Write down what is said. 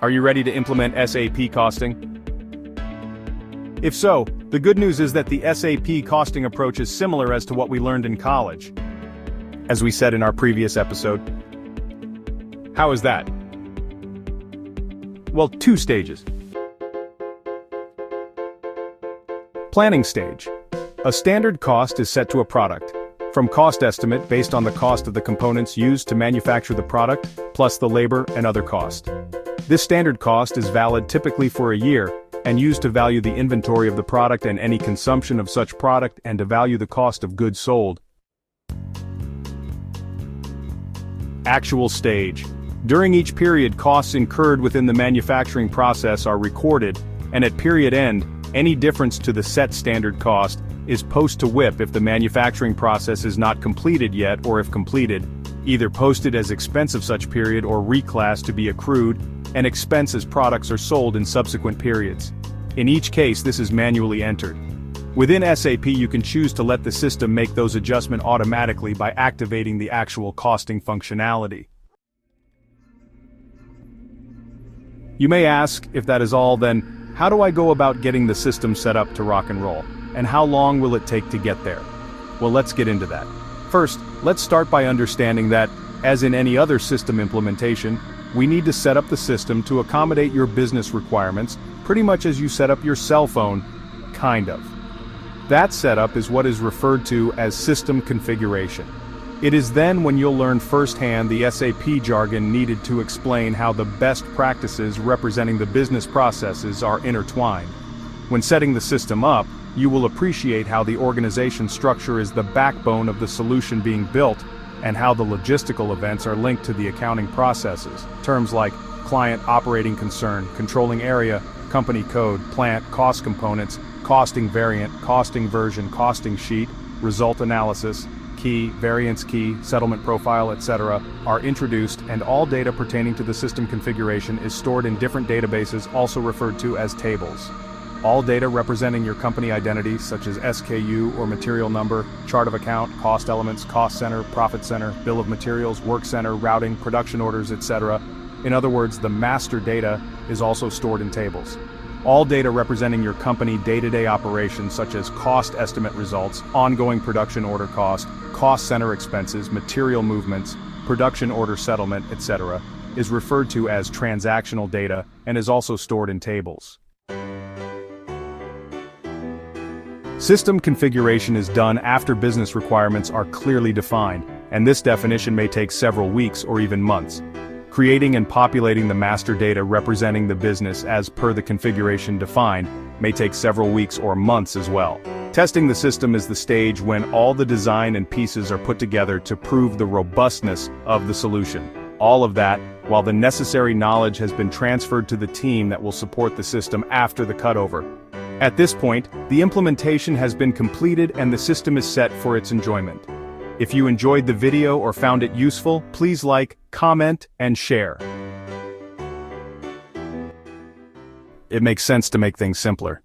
Are you ready to implement SAP Costing? If so, the good news is that the SAP Costing approach is similar as to what we learned in college. As we said in our previous episode. How is that? Well, 2 stages. Planning stage. A standard cost is set to a product, from cost estimate based on the cost of the components used to manufacture the product, plus the labor and other cost. This standard cost is valid typically for a year, and used to value the inventory of the product and any consumption of such product and to value the cost of goods sold. Actual stage. During each period, costs incurred within the manufacturing process are recorded, and at period end, any difference to the set standard cost is post to WIP if the manufacturing process is not completed yet, or if completed, either posted as expense of such period or reclassed to be accrued and expense as products are sold in subsequent periods. In each case, this is manually entered. Within SAP, you can choose to let the system make those adjustments automatically by activating the actual costing functionality. You may ask, if that is all, then how do I go about getting the system set up to rock and roll? And how long will it take to get there? Well, let's get into that. First, let's start by understanding that, as in any other system implementation, we need to set up the system to accommodate your business requirements, pretty much as you set up your cell phone, kind of. That setup is what is referred to as system configuration. It is then when you'll learn firsthand the SAP jargon needed to explain how the best practices representing the business processes are intertwined. When setting the system up, you will appreciate how the organization structure is the backbone of the solution being built, and how the logistical events are linked to the accounting processes. Terms like client operating concern, controlling area, company code, plant, cost components, costing variant, costing version, costing sheet, result analysis, key, variance key, settlement profile, etc. are introduced, and all data pertaining to the system configuration is stored in different databases, also referred to as tables. All data representing your company identity, such as SKU or material number, chart of account, cost elements, cost center, profit center, bill of materials, work center, routing, production orders, etc. In other words, the master data is also stored in tables. All data representing your company day-to-day operations, such as cost estimate results, ongoing production order cost center expenses, material movements, production order settlement, etc., is referred to as transactional data and is also stored in tables. System configuration is done after business requirements are clearly defined, and this definition may take several weeks or even months. Creating and populating the master data representing the business as per the configuration defined may take several weeks or months as well. Testing the system is the stage when all the design and pieces are put together to prove the robustness of the solution. All of that, while the necessary knowledge has been transferred to the team that will support the system after the cutover. At this point, the implementation has been completed and the system is set for its enjoyment. If you enjoyed the video or found it useful, please like, comment, and share. It makes sense to make things simpler.